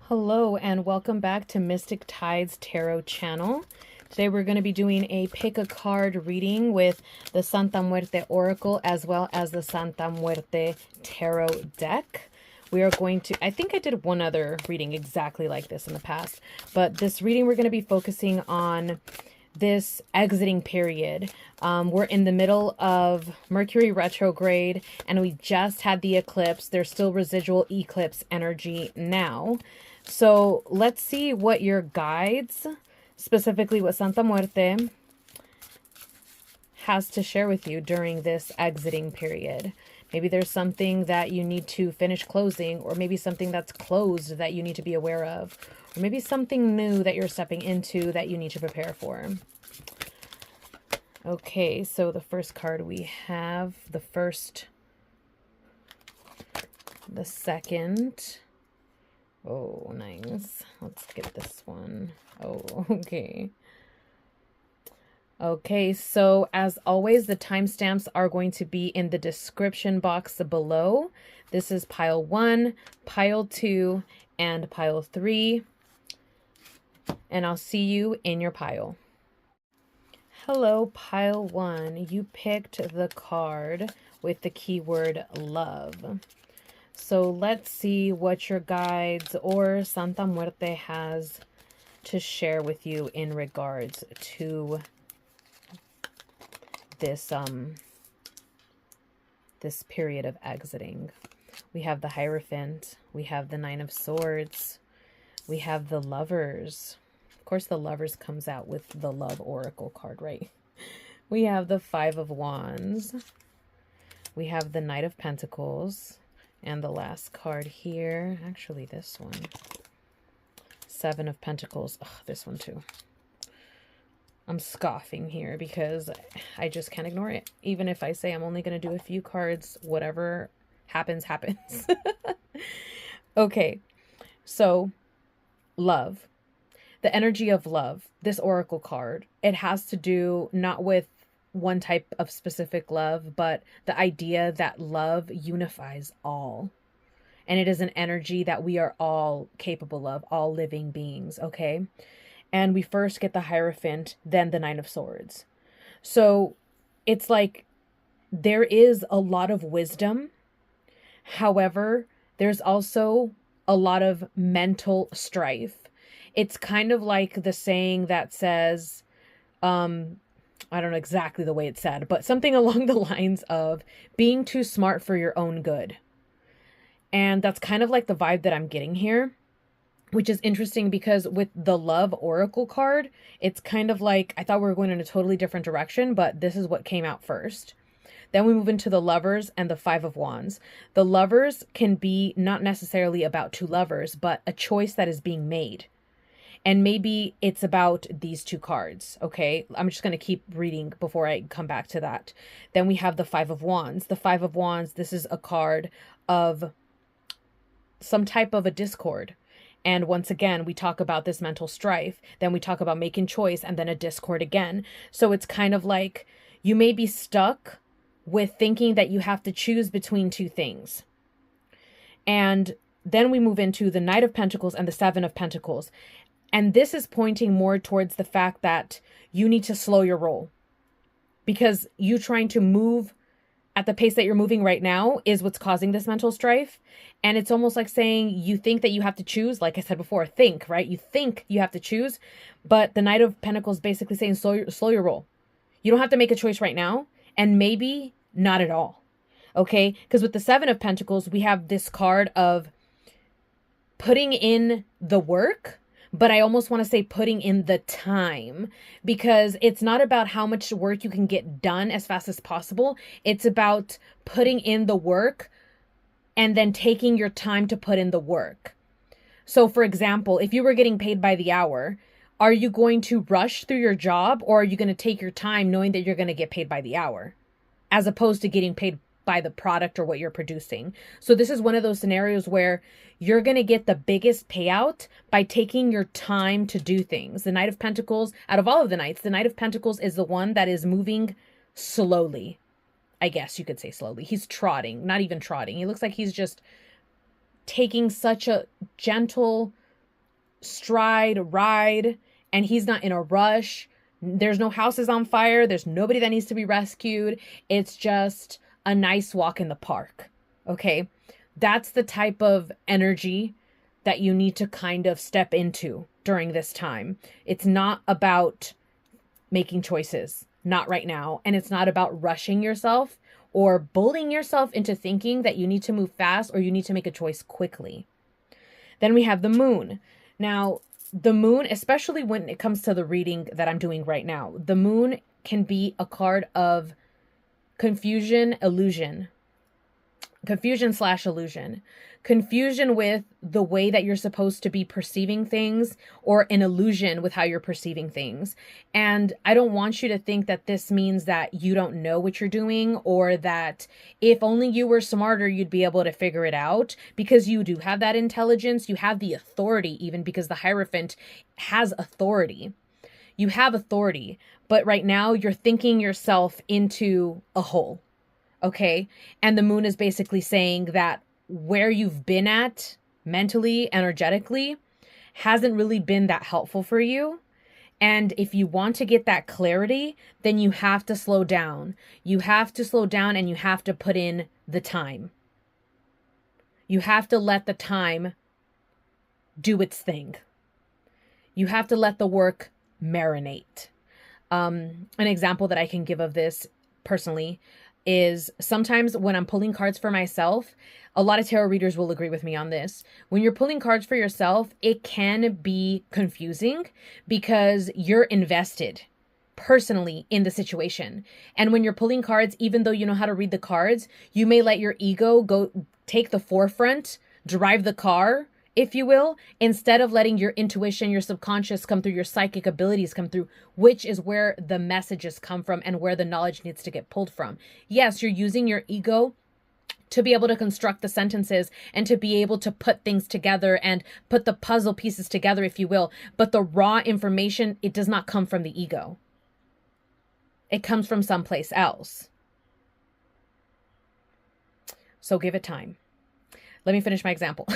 Hello and welcome back to Mystic Tides Tarot channel. Today we're going to be doing a pick a card reading with the Santa Muerte Oracle as well as the Santa Muerte Tarot deck. We are going to, I think I did one other reading exactly like this in the past, but this reading we're going to be focusing on this exiting period. We're in the middle of Mercury retrograde and we just had the eclipse. There's still residual eclipse energy now. So let's see what your guides, specifically what Santa Muerte, has to share with you during this exiting period. Maybe there's something that you need to finish closing, or maybe something that's closed that you need to be aware of, or maybe something new that you're stepping into that you need to prepare for. Okay, so the first card we have, the first, the second. Oh, nice. Let's get this one. Oh, okay. Okay, so as always, the timestamps are going to be in the description box below. This is pile 1, pile 2, and pile 3. And I'll see you in your pile. Hello, pile 1. You picked the card with the keyword love. So let's see what your guides or Santa Muerte has to share with you in regards to this this period of exiting. We have the Hierophant, we have the Nine of Swords, we have the Lovers. Of course, the Lovers comes out with the Love Oracle card, right? We have the Five of Wands. We have the Knight of Pentacles. And the last card here, actually this one, Seven of Pentacles. Ugh, this one too. I'm scoffing here because I just can't ignore it. Even if I say I'm only going to do a few cards, whatever happens, happens. Okay, so love. The energy of love, this oracle card, it has to do not with one type of specific love, but the idea that love unifies all. And it is an energy that we are all capable of, all living beings, okay? And we first get the Hierophant, then the Nine of Swords. So it's like there is a lot of wisdom. However, there's also a lot of mental strife. It's kind of like the saying that says, I don't know exactly the way it's said, but something along the lines of being too smart for your own good. And that's kind of like the vibe that I'm getting here, which is interesting because with the Love Oracle card, it's kind of like, I thought we were going in a totally different direction, but this is what came out first. Then we move into the Lovers and the Five of Wands. The Lovers can be not necessarily about two lovers, but a choice that is being made. And maybe it's about these two cards, okay? I'm just going to keep reading before I come back to that. Then we have the Five of Wands. The Five of Wands, this is a card of some type of a discord. And once again, we talk about this mental strife. Then we talk about making choice and then a discord again. So it's kind of like you may be stuck with thinking that you have to choose between two things. And then we move into the Knight of Pentacles and the Seven of Pentacles. And this is pointing more towards the fact that you need to slow your roll, because you trying to move at the pace that you're moving right now is what's causing this mental strife. And it's almost like saying you think that you have to choose. Like I said before, think, right? You think you have to choose, but the Knight of Pentacles basically saying slow your roll. You don't have to make a choice right now, and maybe not at all. Okay? Because with the Seven of Pentacles, we have this card of putting in the work, but I almost want to say putting in the time, because it's not about how much work you can get done as fast as possible. It's about putting in the work and then taking your time to put in the work. So for example, if you were getting paid by the hour, are you going to rush through your job, or are you going to take your time knowing that you're going to get paid by the hour as opposed to getting paid by the product or what you're producing? So this is one of those scenarios where you're going to get the biggest payout by taking your time to do things. The Knight of Pentacles, out of all of the Knights, the Knight of Pentacles is the one that is moving slowly. I guess you could say slowly. He's trotting, not even trotting. He looks like he's just taking such a gentle stride, ride, and he's not in a rush. There's no houses on fire. There's nobody that needs to be rescued. It's just a nice walk in the park. Okay. That's the type of energy that you need to kind of step into during this time. It's not about making choices, not right now. And it's not about rushing yourself or bullying yourself into thinking that you need to move fast or you need to make a choice quickly. Then we have the moon. Now, the moon, especially when it comes to the reading that I'm doing right now, the moon can be a card of confusion, illusion. Confusion/illusion. Confusion with the way that you're supposed to be perceiving things, or an illusion with how you're perceiving things. And I don't want you to think that this means that you don't know what you're doing, or that if only you were smarter, you'd be able to figure it out, because you do have that intelligence. You have the authority, even because the Hierophant has authority. You have authority, but right now you're thinking yourself into a hole. Okay. And the moon is basically saying that where you've been at mentally, energetically, hasn't really been that helpful for you. And if you want to get that clarity, then you have to slow down. You have to slow down and you have to put in the time. You have to let the time do its thing. You have to let the work marinate. An example that I can give of this personally is sometimes when I'm pulling cards for myself, a lot of tarot readers will agree with me on this. When you're pulling cards for yourself, it can be confusing because you're invested personally in the situation. And when you're pulling cards, even though you know how to read the cards, you may let your ego go take the forefront, drive the car, if you will, instead of letting your intuition, your subconscious come through, your psychic abilities come through, which is where the messages come from and where the knowledge needs to get pulled from. Yes, you're using your ego to be able to construct the sentences and to be able to put things together and put the puzzle pieces together, if you will. But the raw information, it does not come from the ego. It comes from someplace else. So give it time. Let me finish my example.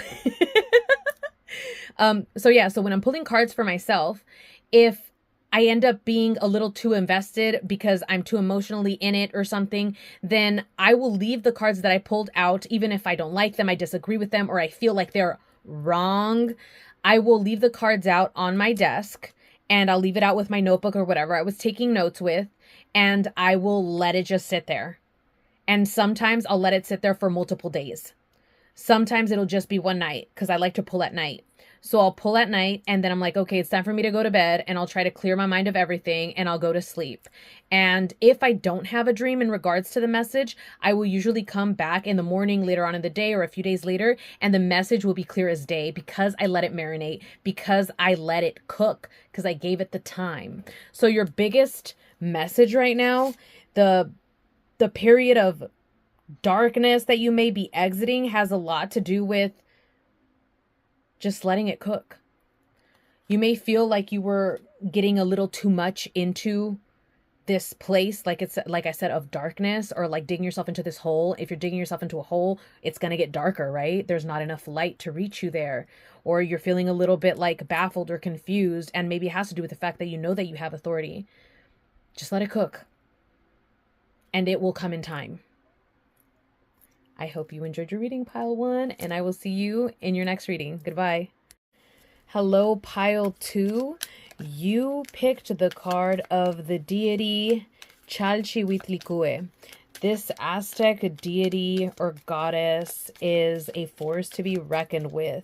So when I'm pulling cards for myself, if I end up being a little too invested because I'm too emotionally in it or something, then I will leave the cards that I pulled out, even if I don't like them, I disagree with them, or I feel like they're wrong. I will leave the cards out on my desk and I'll leave it out with my notebook or whatever I was taking notes with, and I will let it just sit there. And sometimes I'll let it sit there for multiple days. Sometimes it'll just be one night because I like to pull at night. So I'll pull at night and then I'm like, okay, it's time for me to go to bed, and I'll try to clear my mind of everything and I'll go to sleep. And if I don't have a dream in regards to the message, I will usually come back in the morning later on in the day or a few days later, and the message will be clear as day because I let it marinate, because I let it cook, because I gave it the time. So your biggest message right now, the period of darkness that you may be exiting, has a lot to do with just letting it cook. You may feel like you were getting a little too much into this place, like I said, of darkness, or like digging yourself into this hole. If you're digging yourself into a hole, it's going to get darker, right? There's not enough light to reach you there. Or you're feeling a little bit like baffled or confused, and maybe it has to do with the fact that you know that you have authority. Just let it cook. And it will come in time. I hope you enjoyed your reading, Pile 1, and I will see you in your next reading. Goodbye. Hello, Pile 2. You picked the card of the deity Chalchihuitlicue. This Aztec deity or goddess is a force to be reckoned with.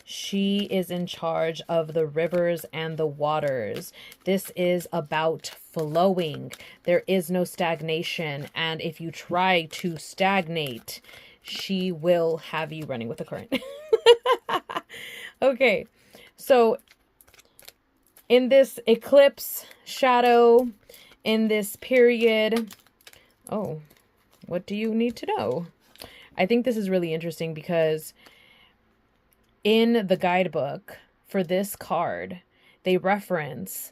She is in charge of the rivers and the waters. This is about flowing. There is no stagnation. And if you try to stagnate, she will have you running with the current. Okay. So in this eclipse shadow, in this period, oh, what do you need to know? I think this is really interesting because in the guidebook for this card, they reference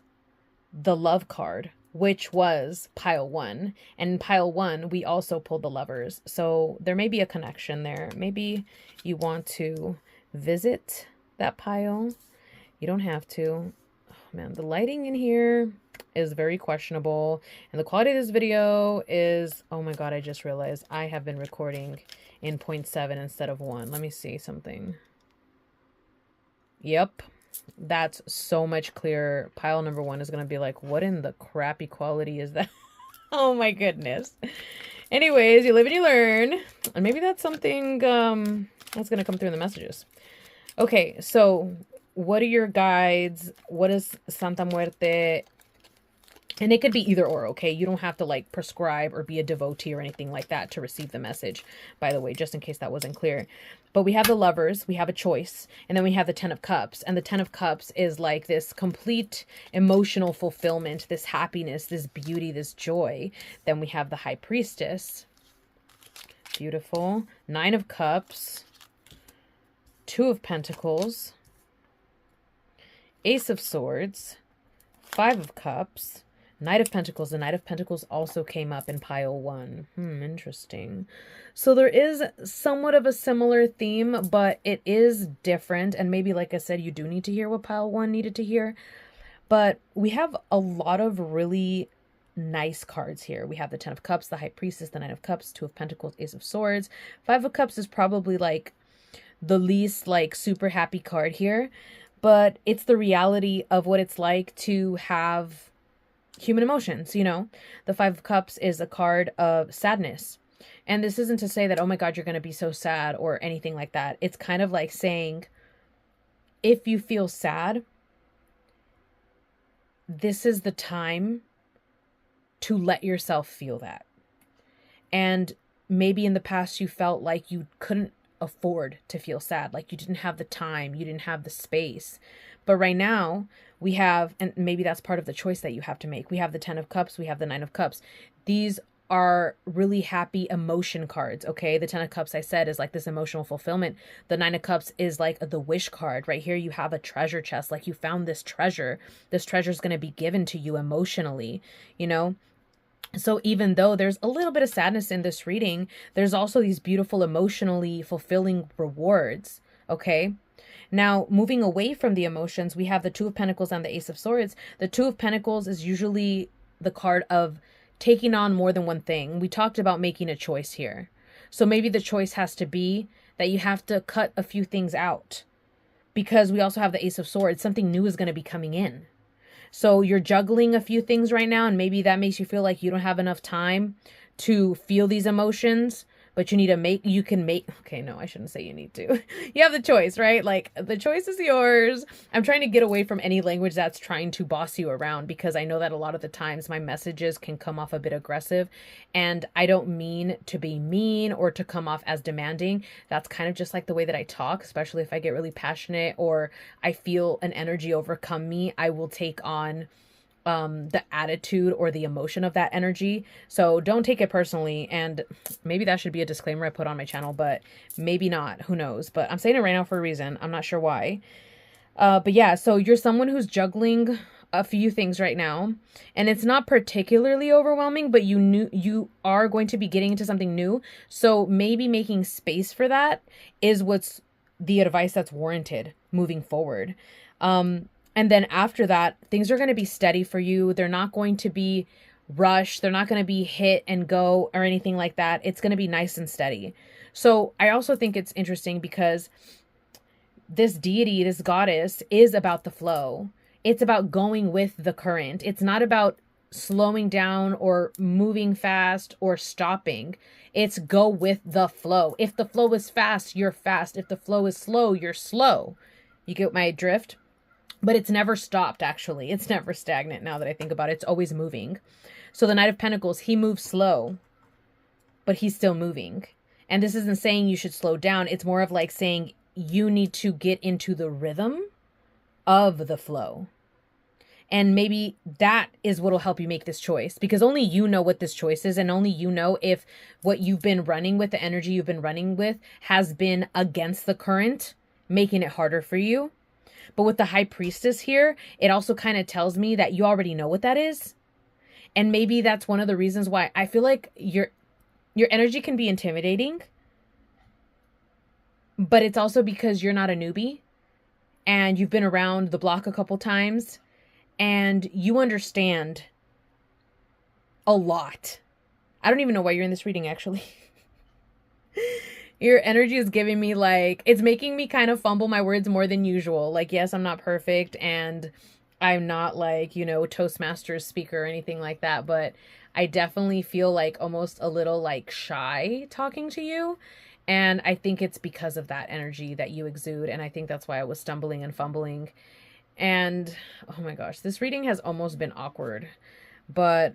the love card, which was Pile 1. And in Pile 1, we also pulled the Lovers. So there may be a connection there. Maybe you want to visit that pile. You don't have to. Oh, man, the lighting in here is very questionable. And the quality of this video is, oh my God, I just realized I have been recording in 0.7 instead of 1. Let me see something. Yep. That's so much clearer. Pile number 1 is going to be like, what in the crappy quality is that? Oh my goodness. Anyways, you live and you learn. And maybe that's something that's going to come through in the messages. Okay, so what are your guides? What is Santa Muerte? And it could be either or, okay? You don't have to like prescribe or be a devotee or anything like that to receive the message, by the way, just in case that wasn't clear. But we have the Lovers, we have a choice, and then we have the Ten of Cups. And the Ten of Cups is like this complete emotional fulfillment, this happiness, this beauty, this joy. Then we have the High Priestess. Beautiful. Nine of Cups. Two of Pentacles. Ace of Swords. Five of Cups. Knight of Pentacles. The Knight of Pentacles also came up in pile 1. Interesting. So there is somewhat of a similar theme, but it is different. And maybe, like I said, you do need to hear what pile 1 needed to hear. But we have a lot of really nice cards here. We have the Ten of Cups, the High Priestess, the Knight of Cups, Two of Pentacles, Ace of Swords. Five of Cups is probably like the least like super happy card here. But it's the reality of what it's like to have human emotions, you know. The Five of Cups is a card of sadness. And this isn't to say that, oh my God, you're going to be so sad or anything like that. It's kind of like saying, if you feel sad, this is the time to let yourself feel that. And maybe in the past you felt like you couldn't afford to feel sad, like you didn't have the time, you didn't have the space. But right now we have, and maybe that's part of the choice that you have to make. We have the Ten of Cups, we have the Nine of Cups. These are really happy emotion cards, okay? The Ten of Cups, I said, is like this emotional fulfillment. The Nine of Cups is like the wish card. Right here you have a treasure chest, like you found this treasure. This treasure is going to be given to you emotionally, you know? So even though there's a little bit of sadness in this reading, there's also these beautiful, emotionally fulfilling rewards, okay? Now, moving away from the emotions, we have the Two of Pentacles and the Ace of Swords. The Two of Pentacles is usually the card of taking on more than one thing. We talked about making a choice here. So maybe the choice has to be that you have to cut a few things out, because we also have the Ace of Swords. Something new is going to be coming in. So you're juggling a few things right now, and maybe that makes you feel like you don't have enough time to feel these emotions, but you need to okay, no, I shouldn't say you need to. You have the choice, right? Like, the choice is yours. I'm trying to get away from any language that's trying to boss you around, because I know that a lot of the times my messages can come off a bit aggressive, and I don't mean to be mean or to come off as demanding. That's kind of just like the way that I talk, especially if I get really passionate or I feel an energy overcome me. I will take on the attitude or the emotion of that energy. So don't take it personally. And maybe that should be a disclaimer I put on my channel, but maybe not. Who knows? But I'm saying it right now for a reason. I'm not sure why. But yeah, so you're someone who's juggling a few things right now, and it's not particularly overwhelming, but you are going to be getting into something new. So maybe making space for that is what's the advice that's warranted moving forward. And then after that, things are going to be steady for you. They're not going to be rushed. They're not going to be hit and go or anything like that. It's going to be nice and steady. So I also think it's interesting because this deity, this goddess, is about the flow. It's about going with the current. It's not about slowing down or moving fast or stopping. It's go with the flow. If the flow is fast, you're fast. If the flow is slow, you're slow. You get my drift? But it's never stopped, actually. It's never stagnant now that I think about it. It's always moving. So the Knight of Pentacles, he moves slow, but he's still moving. And this isn't saying you should slow down. It's more of like saying you need to get into the rhythm of the flow. And maybe that is what will help you make this choice, because only you know what this choice is, and only you know if what you've been running with, the energy you've been running with, has been against the current, making it harder for you. But with the High Priestess here, it also kind of tells me that you already know what that is. And maybe that's one of the reasons why I feel like your energy can be intimidating. But it's also because you're not a newbie. and you've been around the block a couple times, and you understand a lot. I don't even know why you're in this reading, actually. Your energy is giving me like, it's making me kind of fumble my words more than usual. Like, yes, I'm not perfect, and I'm not like, you know, Toastmasters speaker or anything like that, but I definitely feel like almost a little like shy talking to you. And I think it's because of that energy that you exude. And I think that's why I was stumbling and fumbling. And oh my gosh, this reading has almost been awkward, but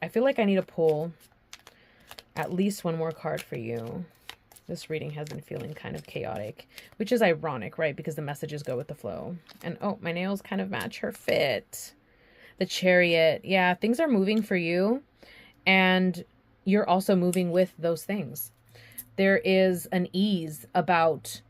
I feel like I need to pull at least one more card for you. This reading has been feeling kind of chaotic, which is ironic, right? Because the messages go with the flow. And oh, my nails kind of match her fit. The Chariot. Yeah, things are moving for you, and you're also moving with those things. There is an ease about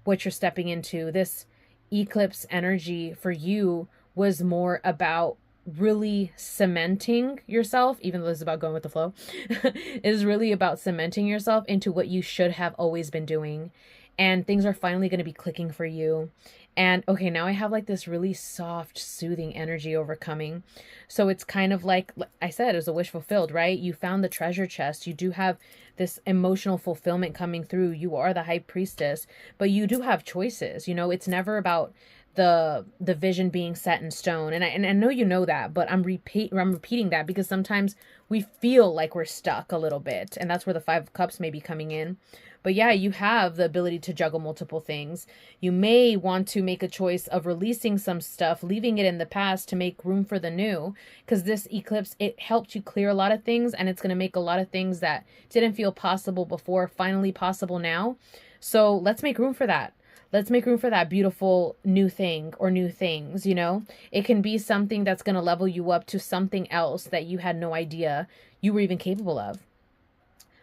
what you're stepping into. This eclipse energy for you was more about really cementing yourself, even though this is about going with the flow. It is really about cementing yourself into what you should have always been doing. And things are finally going to be clicking for you. And okay, now I have like this really soft, soothing energy overcoming. So it's kind of like I said, it was a wish fulfilled, right? You found the treasure chest. You do have this emotional fulfillment coming through. You are the high priestess, but you do have choices. You know, it's never about the vision being set in stone. And I know you know that, but I'm repeating that because sometimes we feel like we're stuck a little bit, and that's where the 5 of Cups may be coming in. But yeah, you have the ability to juggle multiple things. You may want to make a choice of releasing some stuff, leaving it in the past to make room for the new, because this eclipse, it helped you clear a lot of things, and it's going to make a lot of things that didn't feel possible before finally possible now. So let's make room for that. Let's make room for that beautiful new thing or new things, you know? It can be something that's going to level you up to something else that you had no idea you were even capable of.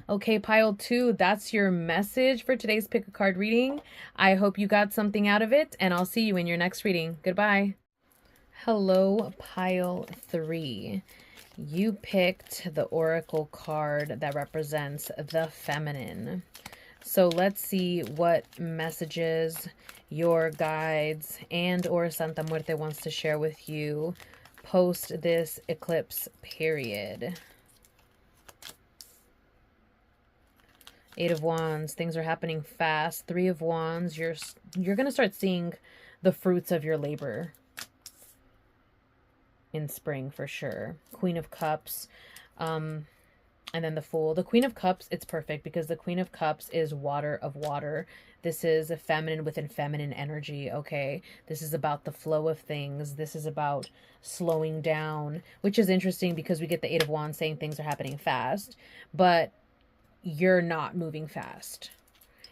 Okay, pile 2, that's your message for today's pick a card reading. I hope you got something out of it, and I'll see you in your next reading. Goodbye. Hello, pile 3. You picked the oracle card that represents the feminine. So let's see what messages your guides and or Santa Muerte wants to share with you post this eclipse period. 8 of Wands, things are happening fast. 3 of Wands, you're going to start seeing the fruits of your labor in spring for sure. Queen of Cups, and then the Fool. The Queen of Cups, it's perfect because the Queen of Cups is water of water. This is a feminine within feminine energy, okay? This is about the flow of things. This is about slowing down, which is interesting because we get the 8 of Wands saying things are happening fast, but you're not moving fast.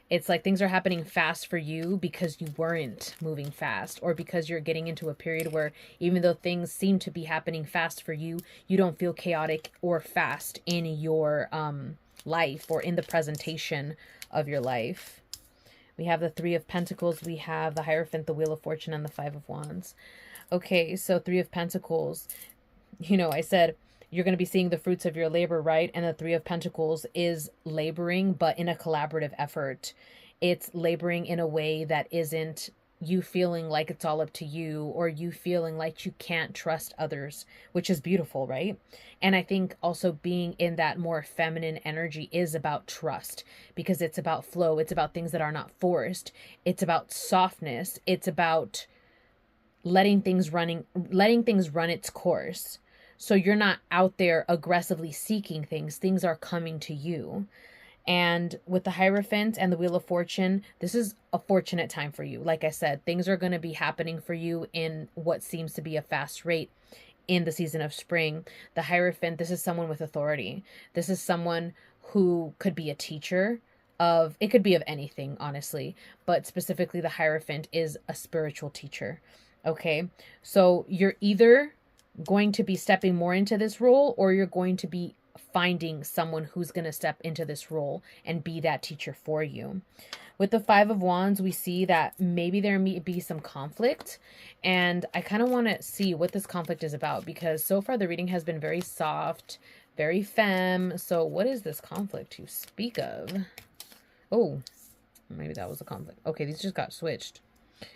It's like things are happening fast for you because you weren't moving fast, or because you're getting into a period where even though things seem to be happening fast for you, you don't feel chaotic or fast in your life or in the presentation of your life. We have the 3 of Pentacles, we have the Hierophant, the Wheel of Fortune, and the 5 of Wands. Okay, so 3 of Pentacles, you know, I said you're going to be seeing the fruits of your labor, right? And the 3 of Pentacles is laboring, but in a collaborative effort. It's laboring in a way that isn't you feeling like it's all up to you, or you feeling like you can't trust others, which is beautiful, right? And I think also being in that more feminine energy is about trust, because it's about flow. It's about things that are not forced. It's about softness. It's about letting things run its course. So you're not out there aggressively seeking things. Things are coming to you. And with the Hierophant and the Wheel of Fortune, this is a fortunate time for you. Like I said, things are going to be happening for you in what seems to be a fast rate in the season of spring. The Hierophant, this is someone with authority. This is someone who could be a teacher of, it could be of anything, honestly. But specifically, the Hierophant is a spiritual teacher. Okay, so you're either going to be stepping more into this role, or you're going to be finding someone who's going to step into this role and be that teacher for you. With the 5 of Wands, we see that maybe there may be some conflict, and I kind of want to see what this conflict is about, because so far the reading has been very soft, very femme. So what is this conflict you speak of? Oh, maybe that was the conflict. Okay, these just got switched.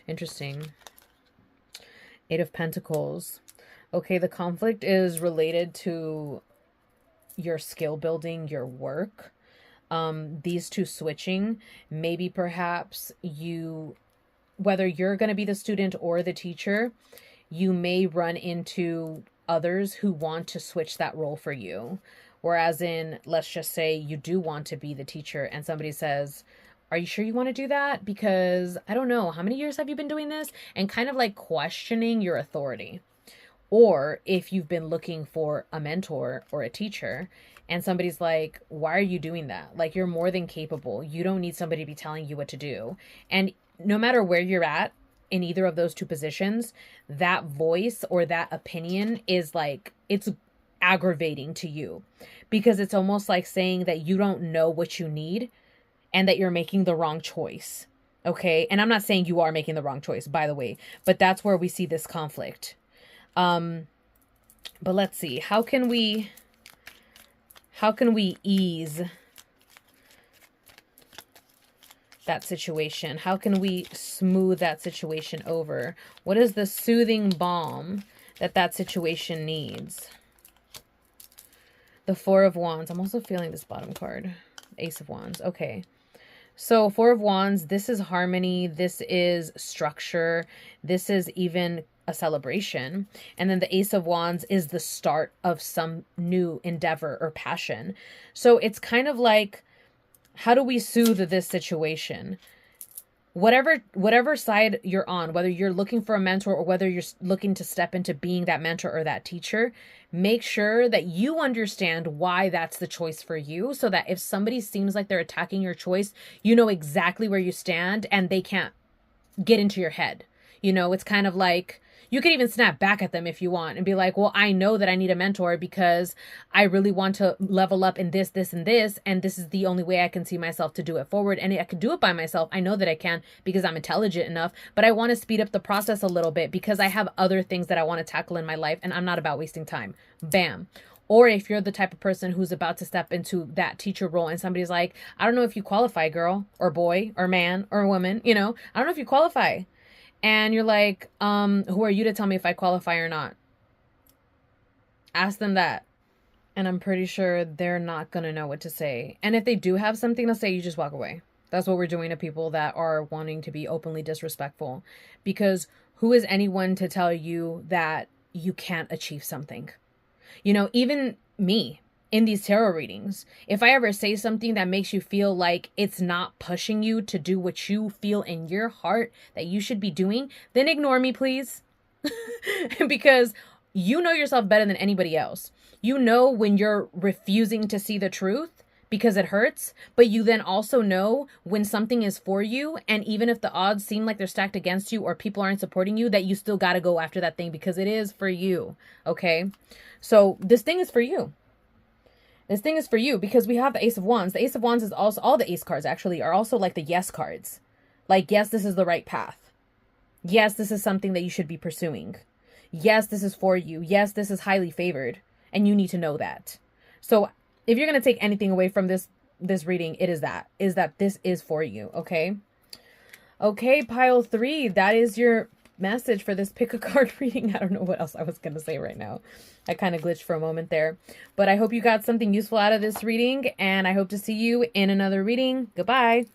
Interesting. Eight of Pentacles. Okay, the conflict is related to your skill building, your work. These two switching, maybe perhaps you, whether you're going to be the student or the teacher, you may run into others who want to switch that role for you. Whereas in, let's just say you do want to be the teacher and somebody says, are you sure you want to do that? Because I don't know, how many years have you been doing this? And kind of like questioning your authority. Or if you've been looking for a mentor or a teacher and somebody's like, why are you doing that? Like, you're more than capable. You don't need somebody to be telling you what to do. And no matter where you're at in either of those two positions, that voice or that opinion is like, it's aggravating to you, because it's almost like saying that you don't know what you need and that you're making the wrong choice. Okay. And I'm not saying you are making the wrong choice, by the way, but that's where we see this conflict. But let's see, how can we ease that situation? How can we smooth that situation over? What is the soothing balm that situation needs? The Four of Wands. I'm also feeling this bottom card. Ace of Wands. Okay. So Four of Wands, this is harmony. This is structure. This is even a celebration. And then the Ace of Wands is the start of some new endeavor or passion. So it's kind of like, how do we soothe this situation? Whatever side you're on, whether you're looking for a mentor or whether you're looking to step into being that mentor or that teacher, make sure that you understand why that's the choice for you, so that if somebody seems like they're attacking your choice, you know exactly where you stand and they can't get into your head. You know, it's kind of like, you could even snap back at them if you want and be like, well, I know that I need a mentor because I really want to level up in this, this, and this. And this is the only way I can see myself to do it forward. And I could do it by myself. I know that I can because I'm intelligent enough, but I want to speed up the process a little bit because I have other things that I want to tackle in my life and I'm not about wasting time. Bam. Or if you're the type of person who's about to step into that teacher role and somebody's like, I don't know if you qualify, girl or boy or man or woman, you know, I don't know if you qualify. And you're like, who are you to tell me if I qualify or not? Ask them that. And I'm pretty sure they're not going to know what to say. And if they do have something to say, you just walk away. That's what we're doing to people that are wanting to be openly disrespectful. Because who is anyone to tell you that you can't achieve something? You know, even me in these tarot readings, if I ever say something that makes you feel like it's not pushing you to do what you feel in your heart that you should be doing, then ignore me, please. Because you know yourself better than anybody else. You know when you're refusing to see the truth because it hurts, but you then also know when something is for you, and even if the odds seem like they're stacked against you or people aren't supporting you, that you still got to go after that thing because it is for you. Okay? So this thing is for you. This thing is for you because we have the Ace of Wands. The Ace of Wands is also, all the Ace cards actually are also like the yes cards. Like, yes, this is the right path. Yes, this is something that you should be pursuing. Yes, this is for you. Yes, this is highly favored. And you need to know that. So if you're going to take anything away from this reading, it is that this is for you. Okay. Okay. Pile 3. That is your message for this pick a card reading. I don't know what else I was going to say right now. I kind of glitched for a moment there, but I hope you got something useful out of this reading, and I hope to see you in another reading. Goodbye.